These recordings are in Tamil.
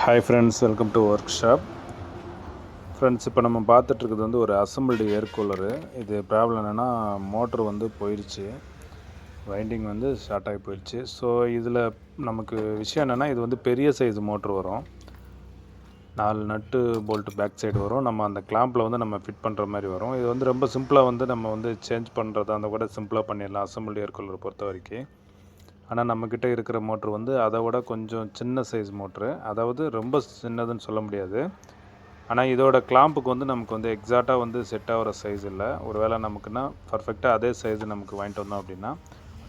Hi friends, welcome to work shop. Friends, இப்போ நம்ம பார்த்துட்ருக்குது வந்து ஒரு அசம்பிள்டு ஏர் கூலரு. இது ப்ராப்ளம் என்னென்னா, மோட்ரு வந்து போயிடுச்சு, வைண்டிங் வந்து ஷார்ட் ஆகி போயிடுச்சு. ஸோ இதில் நமக்கு விஷயம் என்னென்னா, இது வந்து பெரிய சைஸ் மோட்ரு வரும். 4 நட்டு போல்ட்டு பேக் சைடு வரும். நம்ம அந்த கிளாம்பில் வந்து நம்ம ஃபிட் பண்ணுற மாதிரி வரும். இது வந்து ரொம்ப சிம்பிளாக வந்து நம்ம வந்து சேஞ்ச் பண்ணுறதா அந்த கூட சிம்பிளாக பண்ணிடலாம் அசம்பிள்டு ஏர் கூலரை பொறுத்த வரைக்கும். ஆனால் நம்மக்கிட்ட இருக்கிற மோட்ரு வந்து அதை விட கொஞ்சம் சின்ன சைஸ் மோட்ரு. அதாவது ரொம்ப சின்னதுன்னு சொல்ல முடியாது. ஆனால் இதோட கிளாம்புக்கு வந்து நமக்கு வந்து எக்ஸாக்டாக வந்து செட் ஆகிற சைஸ் இல்லை. ஒரு வேளை நமக்குன்னா பர்ஃபெக்டாக அதே சைஸ் நமக்கு வாங்கிட்டு வந்தோம் அப்படின்னா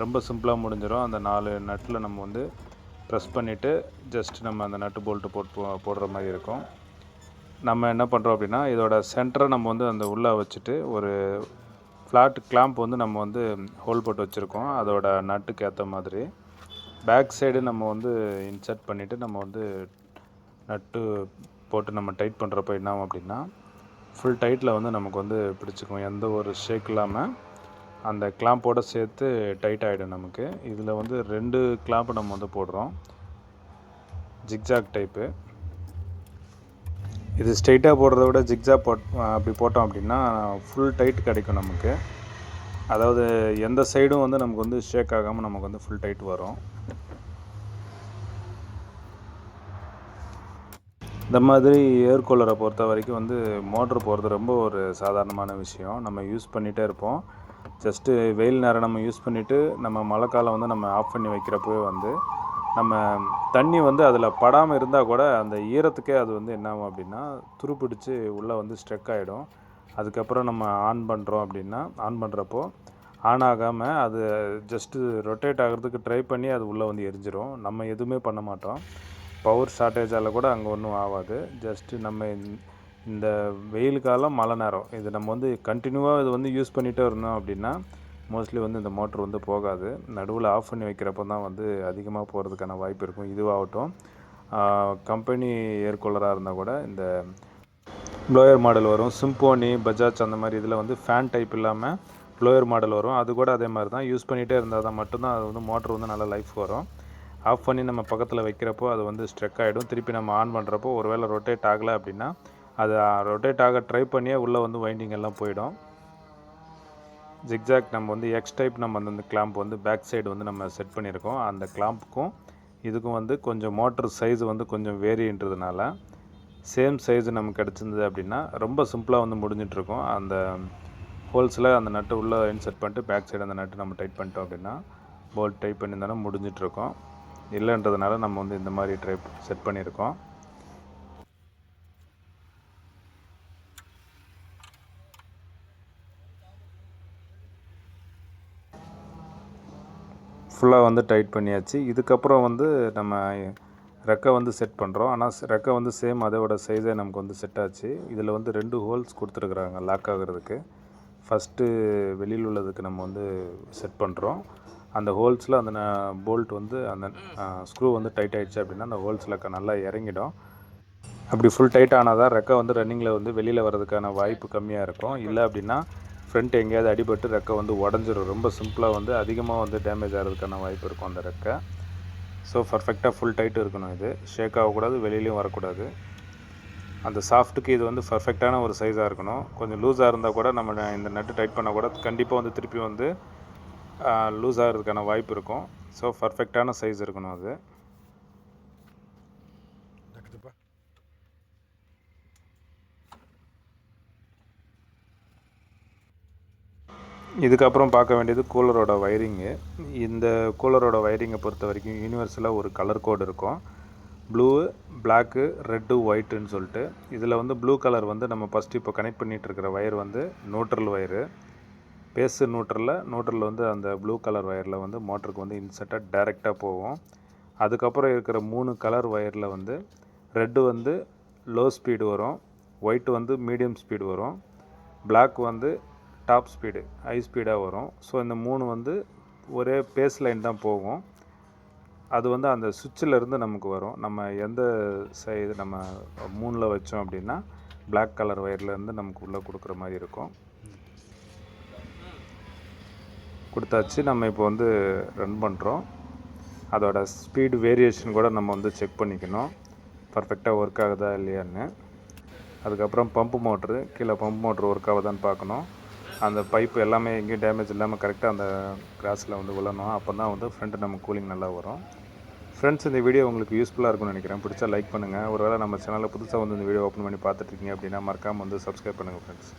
ரொம்ப சிம்பிளாக முடிஞ்சிடும். அந்த 4 நட்டில் நம்ம வந்து ப்ரெஸ் பண்ணிவிட்டு ஜஸ்ட் நம்ம அந்த நட்டு போல்ட்டு போடுற மாதிரி இருக்கும். நம்ம என்ன பண்ணுறோம் அப்படின்னா, இதோட சென்டரை நம்ம வந்து அந்த உள்ளே வச்சுட்டு ஒரு ஃப்ளாட் கிளாம்ப் வந்து நம்ம வந்து ஹோல் போட்டு வச்சுருக்கோம். அதோட நட்டுக்கு ஏற்ற மாதிரி பேக் சைடு நம்ம வந்து இன்சர்ட் பண்ணிவிட்டு நம்ம வந்து நட்டு போட்டு நம்ம டைட் பண்ணுறப்போ என்ன ஆகும் அப்படின்னா, ஃபுல் டைட்டில் வந்து நமக்கு வந்து பிடிச்சிக்கும். எந்த ஒரு ஷேக் இல்லாமல் அந்த கிளாம்போடு சேர்த்து டைட் ஆகிடும் நமக்கு. இதில் வந்து 2 கிளாம்பு நம்ம வந்து போடுறோம், ஜிக்ஜாக் டைப்பு. இது ஸ்ட்ரெயிட்டாக போடுறத விட ஜிக்ஜாக் அப்படி போட்டோம் அப்படின்னா ஃபுல் டைட் கிடைக்கும் நமக்கு. அதாவது எந்த சைடும் வந்து நமக்கு வந்து ஷேக் ஆகாமல் நமக்கு வந்து ஃபுல் டைட் வரும். இந்த மாதிரி ஏர் கூலரை பொறுத்த வரைக்கும் வந்து மோட்ரு போகிறது ரொம்ப ஒரு சாதாரணமான விஷயம். நம்ம யூஸ் பண்ணிகிட்டே இருப்போம். ஜஸ்ட்டு வெயில் நேரம் நம்ம யூஸ் பண்ணிவிட்டு நம்ம மழை காலம் வந்து நம்ம ஆஃப் பண்ணி வைக்கிறப்பவே வந்து நம்ம தண்ணி வந்து அதில் படாமல் இருந்தால் கூட அந்த ஈரத்துக்கே அது வந்து என்ன ஆகும் அப்படின்னா துருப்பிடிச்சு உள்ளே வந்து ஸ்ட்ரெக் ஆகிடும். அதுக்கப்புறம் நம்ம ஆன் பண்ணுறோம் அப்படின்னா ஆன் பண்ணுறப்போ ஆன் ஆகாமல் அது ஜஸ்ட்டு ரொட்டேட் ஆகிறதுக்கு ட்ரை பண்ணி அது உள்ளே வந்து எரிஞ்சிடும். நம்ம எதுவுமே பண்ண மாட்டோம். பவர் ஷார்ட்டேஜால் கூட அங்கே ஒன்றும் ஆகாது. ஜஸ்ட்டு நம்ம இந்த வெயில் காலம் மழை நேரம் இது நம்ம வந்து கண்டினியூவாக இது வந்து யூஸ் பண்ணிகிட்டே இருந்தோம் அப்படின்னா மோஸ்ட்லி வந்து இந்த மோட்ரு வந்து போகாது. நடுவில் ஆஃப் பண்ணி வைக்கிறப்போ தான் வந்து அதிகமாக போகிறதுக்கான வாய்ப்பு இருக்கும். இதுவாகட்டும் கம்பெனி ஏர் கூலராக இருந்தால் கூட இந்த ப்ளோயர் மாடல் வரும், சிம்போனி, பஜாஜ் அந்த மாதிரி இதில் வந்து ஃபேன் டைப் இல்லாமல் ப்ளோயர் மாடல் வரும். அது கூட அதே மாதிரி தான் யூஸ் பண்ணிகிட்டே இருந்தால் தான் மட்டும்தான் அது வந்து மோட்ரு வந்து நல்லா லைஃப் வரும். ஆஃப் பண்ணி நம்ம பக்கத்தில் வைக்கிறப்போ அது வந்து ஸ்ட்ரெக் ஆகிடும். திருப்பி நம்ம ஆன் பண்ணுறப்போ ஒரு வேளை ரொட்டேட் ஆகலை அப்படின்னா அது ரொட்டேட் ஆக ட்ரை பண்ணியே உள்ளே வந்து வைண்டிங் எல்லாம் போயிடும். ஜிக்ஜாக் நம்ம வந்து எக்ஸ் டைப் நம்ம வந்து கிளாம்ப் வந்து பேக் சைடு வந்து நம்ம செட் பண்ணியிருக்கோம். அந்த கிளாம்புக்கும் இதுக்கும் வந்து கொஞ்சம் மோட்ரு சைஸ் வந்து கொஞ்சம் வேரின்றதுனால சேம் சைஸ் நமக்கு கிடச்சிருந்தது அப்படின்னா ரொம்ப சிம்பிளாக வந்து முடிஞ்சிட்ருக்கோம். அந்த ஹோல்ஸில் அந்த நட்டு உள்ளே இன்செர்ட் பண்ணிட்டு பேக் சைடு அந்த நட்டு நம்ம டைட் பண்ணிட்டோம் அப்படின்னா போல்ட் டைட் பண்ணியிருந்தாலும் முடிஞ்சிட்ருக்கோம். இல்லைன்றதுனால நம்ம வந்து இந்த மாதிரி டைப் செட் பண்ணியிருக்கோம். ஃபுல்லாக வந்து டைட் பண்ணியாச்சு. இதுக்கப்புறம் வந்து நம்ம ரெக்கை வந்து செட் பண்ணுறோம். ஆனால் ரெக்கை வந்து சேம் அதோட சைஸே நமக்கு வந்து செட் ஆச்சு. இதில் வந்து 2 ஹோல்ஸ் கொடுத்துருக்குறாங்க லாக் ஆகிறதுக்கு. ஃபஸ்ட்டு வெளியில் உள்ளதுக்கு நம்ம வந்து செட் பண்ணுறோம். அந்த ஹோல்ஸில் அந்த போல்ட் வந்து அந்த ஸ்க்ரூ வந்து டைட் ஆகிடுச்சு அப்படின்னா அந்த ஹோல்ஸில் நல்லா இறங்கிடும். அப்படி ஃபுல் டைட் ஆனால் தான் ரெக்கை வந்து ரன்னிங்கில் வந்து வெளியில் வர்றதுக்கான வாய்ப்பு கம்மியாக இருக்கும். இல்லை அப்படின்னா ஃப்ரண்ட் எங்கேயாவது அடிபட்டு ரெக்கை வந்து உடஞ்சிரும். ரொம்ப சிம்பிளாக வந்து அதிகமாக வந்து டேமேஜ் ஆகிறதுக்கான வாய்ப்பு இருக்கும் அந்த ரெக்கை. ஸோ பர்ஃபெக்டாக ஃபுல் டைட்டு இருக்கணும். இது ஷேக் ஆகக்கூடாது, வெளியிலையும் வரக்கூடாது. அந்த சாஃப்ட்டுக்கு இது வந்து பர்ஃபெக்டான ஒரு சைஸாக இருக்கணும். கொஞ்சம் லூஸாக இருந்தால் கூட நம்ம இந்த நட்டு டைட் பண்ணால் கூட கண்டிப்பாக வந்து திருப்பி வந்து லூஸ் ஆகிறதுக்கான வாய்ப்பு இருக்கும். ஸோ பர்ஃபெக்டான சைஸ் இருக்கணும் அது. இதுக்கப்புறம் பார்க்க வேண்டியது கூலரோட வயரிங்கு. இந்த கூலரோட வயரிங்கை பொறுத்த வரைக்கும் யூனிவர்சலாக ஒரு கலர் கோடு இருக்கும். ப்ளூ, பிளாக்கு, ரெட்டு, ஒயிட்டுன்னு சொல்லிட்டு. இதில் வந்து ப்ளூ கலர் வந்து நம்ம ஃபஸ்ட்டு இப்போ கனெக்ட் பண்ணிகிட்ருக்கிற ஒயர் வந்து நியூட்ரல் ஒயரு. பேஸு நியூட்ரல் வந்து அந்த ப்ளூ கலர் ஒயரில் வந்து மோட்டருக்கு வந்து இன்செர்ட்டாக டைரெக்டாக போகும். அதுக்கப்புறம் இருக்கிற 3 கலர் ஒயரில் வந்து ரெட்டு வந்து லோ ஸ்பீடு வரும், ஒயிட்டு வந்து மீடியம் ஸ்பீடு வரும், பிளாக் வந்து டாப் ஸ்பீடு ஹை ஸ்பீடாக வரும். ஸோ இந்த 3 வந்து ஒரே பேஸ் லைன் தான் போகும். அது வந்து அந்த சுவிட்சிலேருந்து நமக்கு வரும். நம்ம எந்த சைடு நம்ம 3ல் வச்சோம் அப்படின்னா பிளாக் கலர் ஒயர்லேருந்து நமக்கு உள்ளே கொடுக்குற மாதிரி இருக்கும். கொடுத்தாச்சு. நம்ம இப்போ வந்து ரன் பண்ணுறோம். அதோட ஸ்பீடு வேரியேஷன் கூட நம்ம வந்து செக் பண்ணிக்கணும். பர்ஃபெக்டாக ஒர்க் ஆகுதா இல்லையான்னு. அதுக்கப்புறம் பம்பு மோட்ரு, கீழே பம்பு மோட்ரு ஒர்க் ஆகுதான்னு பார்க்கணும். அந்த பைப்பு எல்லாமே எங்கேயும் டேமேஜ் இல்லாமல் கரெக்டாக அந்த கிராஸில் வந்து விழணும். அப்போ தான் வந்து ஃப்ரண்ட்டு நம்ம கூலிங் நல்லா வரும். ஃப்ரெண்ட்ஸ், இந்த வீடியோ உங்களுக்கு யூஸ்ஃபுல்லாக இருக்கும்னு நினைக்கிறேன். பிடிச்சா லைக் பண்ணுங்கள். ஒருவேளை நம்ம சேனலில் புதுசாக வந்து இந்த வீடியோ ஓப்பன் பண்ணி பார்த்துட்ருக்கீங்க அப்படின்னா மறக்காமல் வந்து சப்ஸ்கிரைப் பண்ணுங்கள் ஃப்ரெண்ட்ஸ்.